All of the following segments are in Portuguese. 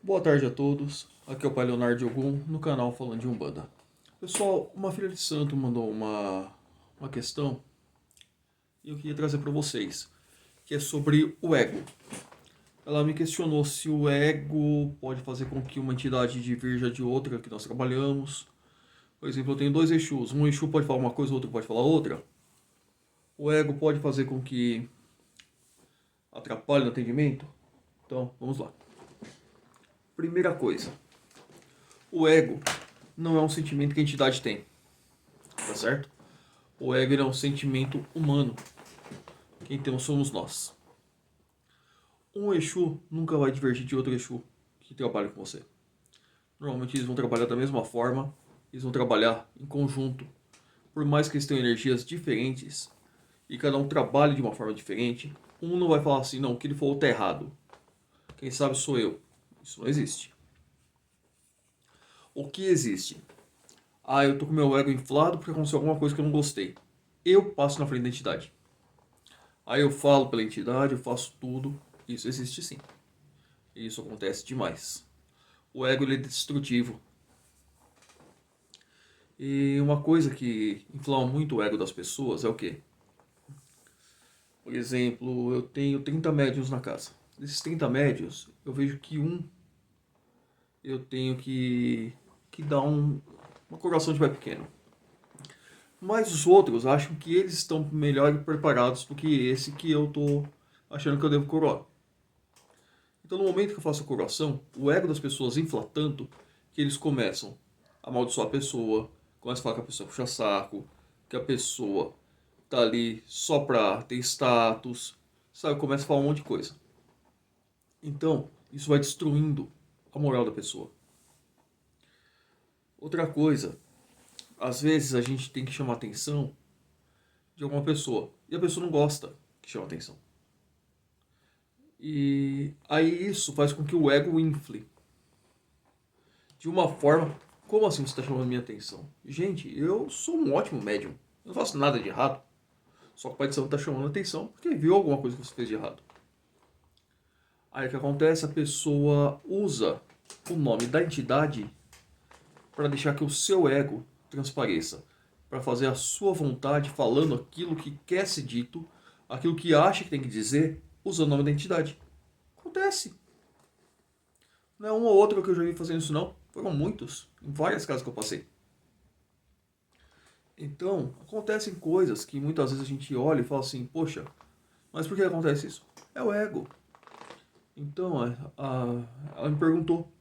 Boa tarde a todos, aqui é o Pai Leonardo Ogum, no canal Falando de Umbanda. Pessoal, uma filha de santo mandou uma questão e eu queria trazer para vocês, que é sobre o ego. Ela me questionou se o ego pode fazer com que uma entidade divirja de outra que nós trabalhamos. Por exemplo, eu tenho dois Exus, um Exu pode falar uma coisa, o outro pode falar outra. O ego pode fazer com que atrapalhe no atendimento? Então, vamos lá. Primeira coisa, o ego não é um sentimento que a entidade tem, tá certo? O ego é um sentimento humano. Quem temos somos nós. Um Exu nunca vai divergir de outro Exu que trabalha com você. Normalmente eles vão trabalhar da mesma forma, eles vão trabalhar em conjunto. Por mais que eles tenham energias diferentes e cada um trabalhe de uma forma diferente, um não vai falar assim, não, o que ele falou tá errado. Quem sabe sou eu. Isso não existe. O que existe? Ah, eu tô com meu ego inflado porque aconteceu alguma coisa que eu não gostei. Eu passo na frente da entidade. Aí eu falo pela entidade, eu faço tudo. Isso existe sim. Isso acontece demais. O ego ele é destrutivo. E uma coisa que inflama muito o ego das pessoas é o quê? Por exemplo, eu tenho 30 médiuns na casa. Desses 30 médiuns, eu vejo que eu tenho que dar uma coração de pai pequeno. Mas os outros acham que eles estão melhor preparados do que esse que eu tô achando que eu devo coroar. Então, no momento que eu faço a coroação, o ego das pessoas infla tanto que eles começam a amaldiçoar a pessoa, começam a falar que a pessoa puxa saco, que a pessoa tá ali só pra ter status, sabe? Começa a falar um monte de coisa. Então, isso vai destruindo a moral da pessoa. Outra coisa, às vezes a gente tem que chamar a atenção de alguma pessoa e a pessoa não gosta que chama atenção. E aí isso faz com que o ego infle de uma forma. Como assim você está chamando minha atenção? Gente, eu sou um ótimo médium. Eu não faço nada de errado. Só que o Pai de Santo está chamando atenção porque viu alguma coisa que você fez de errado. Aí o que acontece? A pessoa usa o nome da entidade para deixar que o seu ego transpareça. Para fazer a sua vontade falando aquilo que quer ser dito, aquilo que acha que tem que dizer, usando o nome da entidade. Acontece. Não é um ou outro que eu já vi fazendo isso, não. Foram muitos, em várias casas que eu passei. Então, acontecem coisas que muitas vezes a gente olha e fala assim, poxa, mas por que acontece isso? É o ego. Então, ela me perguntou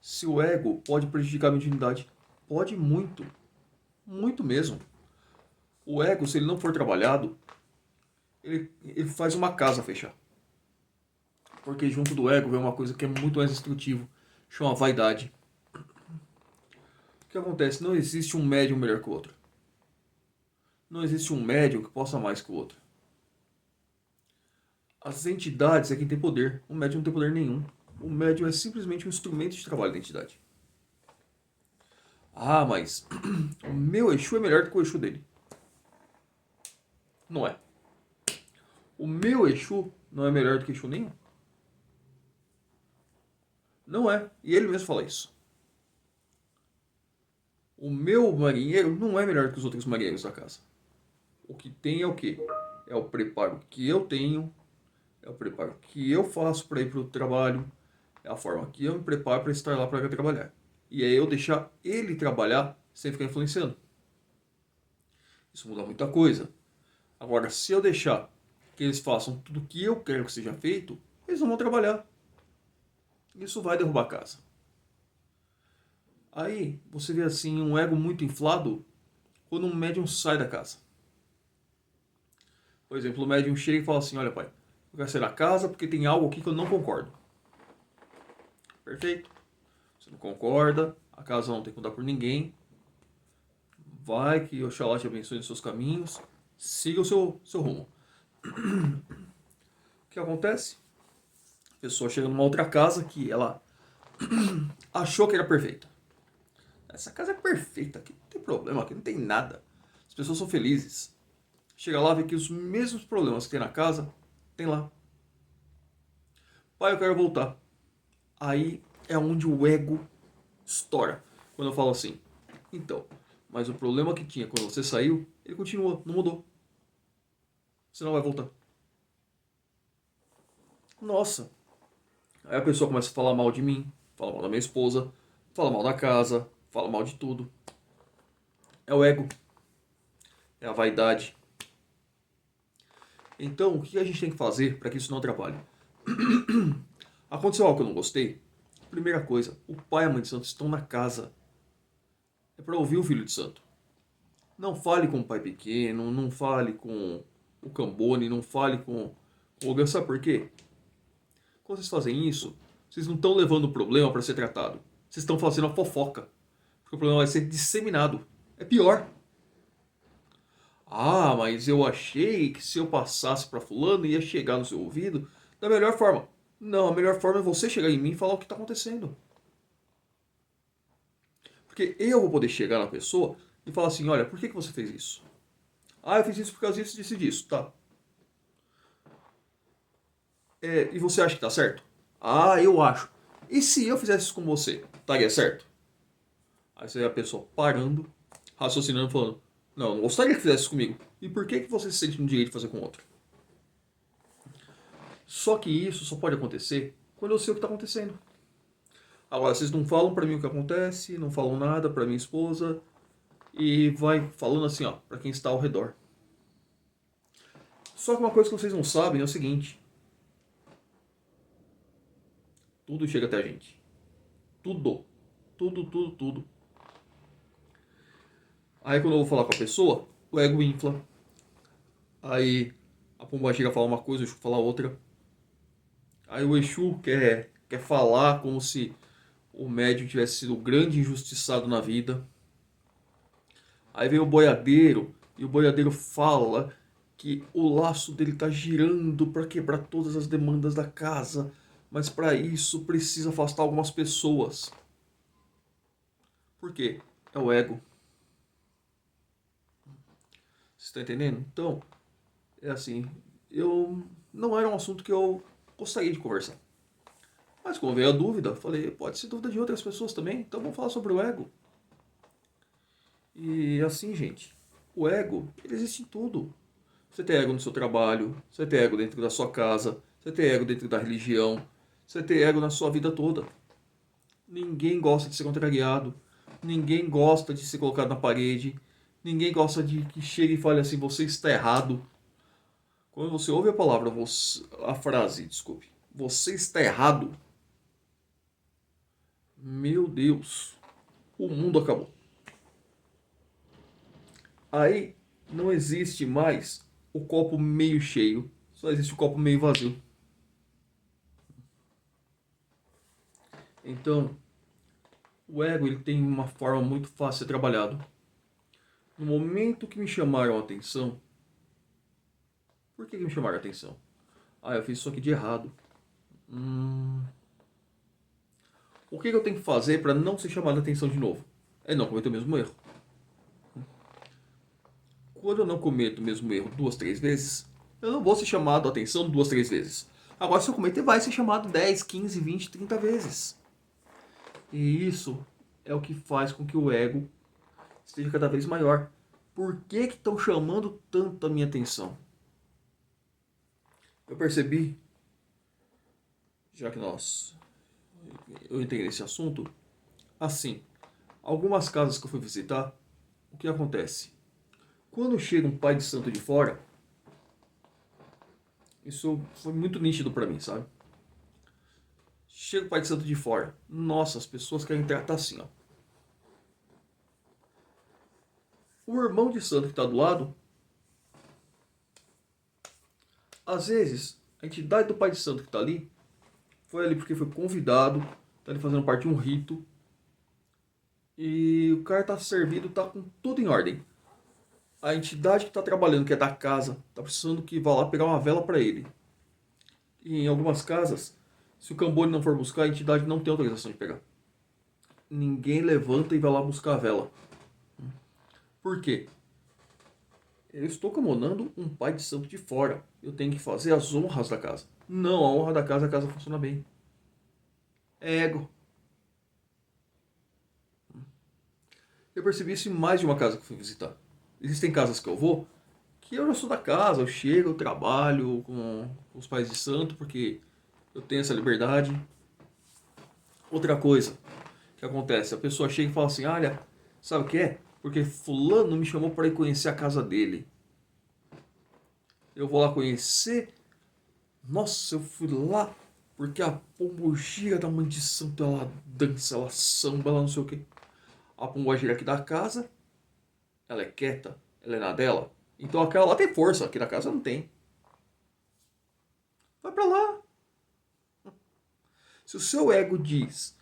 se o ego pode prejudicar a mediunidade. Pode muito, muito mesmo. O ego, se ele não for trabalhado, ele faz uma casa fechar. Porque junto do ego vem uma coisa que é muito mais destrutivo, chama vaidade. O que acontece? Não existe um médium melhor que o outro. Não existe um médium que possa mais que o outro. As entidades é quem tem poder. O médium não tem poder nenhum. O médium é simplesmente um instrumento de trabalho da entidade. Ah, mas o meu Exu é melhor do que o Exu dele. Não é. O meu Exu não é melhor do que Exu nenhum. Não é. E ele mesmo fala isso. O meu marinheiro não é melhor que os outros marinheiros da casa. O que tem é o quê? É o preparo que eu tenho, é o preparo que eu faço para ir para o trabalho, é a forma que eu me preparo para estar lá para trabalhar. E é eu deixar ele trabalhar sem ficar influenciando. Isso muda muita coisa. Agora, se eu deixar que eles façam tudo o que eu quero que seja feito, eles não vão trabalhar. Isso vai derrubar a casa. Aí você vê assim um ego muito inflado quando um médium sai da casa. Por exemplo, o médium chega e fala assim: olha, pai, eu quero sair da casa porque tem algo aqui que eu não concordo. Perfeito. Você não concorda, a casa não tem que mudar por ninguém. Vai que Oxalá te abençoe nos seus caminhos. Siga o seu rumo. O que acontece? A pessoa chega numa outra casa que ela achou que era perfeita. Essa casa é perfeita, aqui não tem problema, aqui não tem nada. As pessoas são felizes. Chega lá e vê que os mesmos problemas que tem na casa, tem lá. Pai, eu quero voltar. Aí é onde o ego estoura. Quando eu falo assim, então, mas o problema que tinha quando você saiu, ele continua, não mudou. Você não vai voltar. Nossa. Aí a pessoa começa a falar mal de mim, fala mal da minha esposa, fala mal da casa, fala mal de tudo. É o ego, é a vaidade. Então, o que a gente tem que fazer para que isso não atrapalhe? Aconteceu algo que eu não gostei? Primeira coisa, o pai e a mãe de santo estão na casa. É para ouvir o filho de santo. Não fale com o pai pequeno, não fale com o Cambone, não fale com o Logan. Sabe por quê? Quando vocês fazem isso, vocês não estão levando o problema para ser tratado. Vocês estão fazendo a fofoca. Porque o problema vai ser disseminado. É pior. Ah, mas eu achei que se eu passasse para fulano ia chegar no seu ouvido da melhor forma. Não, a melhor forma é você chegar em mim e falar o que está acontecendo. Porque eu vou poder chegar na pessoa e falar assim, olha, por que você fez isso? Ah, eu fiz isso por causa disso, disso e disso. Tá. E você acha que tá certo? Ah, eu acho. E se eu fizesse isso com você, estaria certo? Aí você vê a pessoa parando, raciocinando, falando, não, eu não gostaria que fizesse isso comigo. E por que você se sente no direito de fazer com outro? Só que isso só pode acontecer quando eu sei o que está acontecendo. Agora, vocês não falam pra mim o que acontece, não falam nada pra minha esposa e vai falando assim, ó, pra quem está ao redor. Só que uma coisa que vocês não sabem é o seguinte: tudo chega até a gente. Tudo. Tudo, tudo, tudo. Aí quando eu vou falar com a pessoa, o ego infla. Aí a pombagira fala uma coisa, o Exu fala outra. Aí o Exu quer falar como se o médium tivesse sido o grande injustiçado na vida. Aí vem o boiadeiro e o boiadeiro fala que o laço dele está girando para quebrar todas as demandas da casa, mas para isso precisa afastar algumas pessoas. Por quê? É o ego. Você está entendendo? Então, é assim, eu não era um assunto que eu gostaria de conversar. Mas como veio a dúvida, falei, pode ser dúvida de outras pessoas também, então vamos falar sobre o ego. E assim, gente, o ego, ele existe em tudo. Você tem ego no seu trabalho, você tem ego dentro da sua casa, você tem ego dentro da religião, você tem ego na sua vida toda. Ninguém gosta de ser contrariado, ninguém gosta de ser colocado na parede, ninguém gosta de que chegue e fale assim, você está errado. Quando você ouve a palavra, a frase, desculpe, você está errado, meu Deus, o mundo acabou. Aí não existe mais o copo meio cheio, só existe o copo meio vazio. Então, o ego ele tem uma forma muito fácil de ser trabalhado. No momento que me chamaram a atenção, por que me chamaram a atenção? Ah, eu fiz isso aqui de errado. O que eu tenho que fazer para não ser chamado a atenção de novo? É não cometer o mesmo erro. Quando eu não cometo o mesmo erro duas, três vezes, eu não vou ser chamado a atenção duas, três vezes. Agora, se eu cometer, vai ser chamado 10, 15, 20, 30 vezes. E isso é o que faz com que o ego esteja cada vez maior. Por que estão chamando tanto a minha atenção? Eu percebi, já que eu entrei nesse assunto, assim, algumas casas que eu fui visitar, o que acontece? Quando chega um pai de santo de fora, isso foi muito nítido pra mim, sabe? Chega o pai de santo de fora, nossa, as pessoas querem tratar assim, ó. O irmão de santo que está do lado, às vezes, a entidade do pai de santo que está ali, foi ali porque foi convidado, está ali fazendo parte de um rito, e o cara está servido, está com tudo em ordem. A entidade que está trabalhando, que é da casa, está precisando que vá lá pegar uma vela para ele. E em algumas casas, se o Cambone não for buscar, a entidade não tem autorização de pegar. Ninguém levanta e vai lá buscar a vela. Por quê? Eu estou comandando um pai de santo de fora. Eu tenho que fazer as honras da casa. Não, a honra da casa funciona bem. É ego. Eu percebi isso em mais de uma casa que eu fui visitar. Existem casas que eu vou que eu já sou da casa, eu chego, eu trabalho com os pais de santo, porque eu tenho essa liberdade. Outra coisa que acontece, a pessoa chega e fala assim, olha, sabe o que é? Porque fulano me chamou para ir conhecer a casa dele. Eu vou lá conhecer. Nossa, eu fui lá porque a pombogira da mãe de santo, ela dança, ela samba, ela não sei o que. A pombogira aqui da casa, ela é quieta, ela é na dela. Então aquela lá tem força, aqui na casa não tem. Vai pra lá. Se o seu ego diz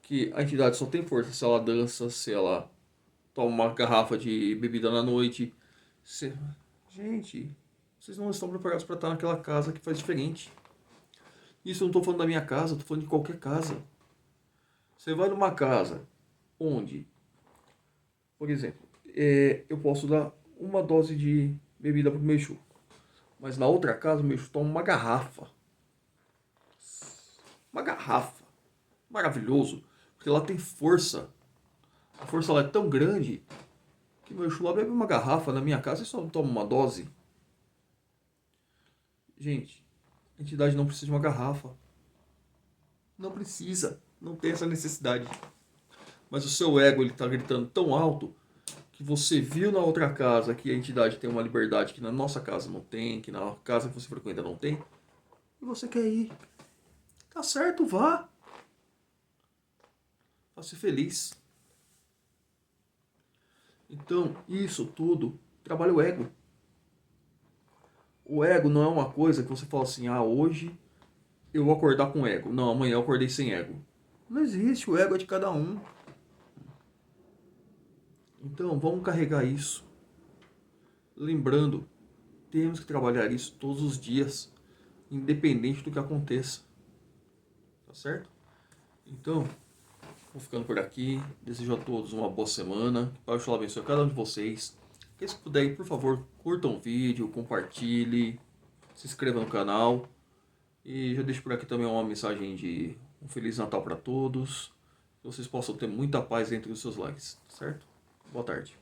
que a entidade só tem força se ela dança, se ela toma uma garrafa de bebida na noite. Se... Gente, vocês não estão preparados para estar naquela casa que faz diferente. Isso eu não estou falando da minha casa, estou falando de qualquer casa. Você vai numa casa onde, por exemplo, eu posso dar uma dose de bebida pro meu Exu, mas na outra casa o meu Exu toma uma garrafa. Uma garrafa. Maravilhoso. Porque lá tem força. A força lá é tão grande que meu Exu lá bebe uma garrafa. Na minha casa e só toma uma dose. Gente, a entidade não precisa de uma garrafa. Não precisa. Não tem essa necessidade. Mas o seu ego ele tá gritando tão alto que você viu na outra casa que a entidade tem uma liberdade que na nossa casa não tem, que na casa que você frequenta não tem, e você quer ir. Tá certo, vá. Vá ser feliz. Então, isso tudo trabalha o ego. O ego não é uma coisa que você fala assim, ah, hoje eu vou acordar com ego. Não, amanhã eu acordei sem ego. Não existe, o ego é de cada um. Então, vamos carregar isso. Lembrando, temos que trabalhar isso todos os dias, independente do que aconteça. Tá certo? Então, vou ficando por aqui. Desejo a todos uma boa semana. Que Pai Oxalá abençoe cada um de vocês. Se puder aí, por favor, curtam o vídeo, compartilhe, se inscreva no canal. E já deixo por aqui também uma mensagem de um Feliz Natal para todos. Que vocês possam ter muita paz entre os seus likes, certo? Boa tarde.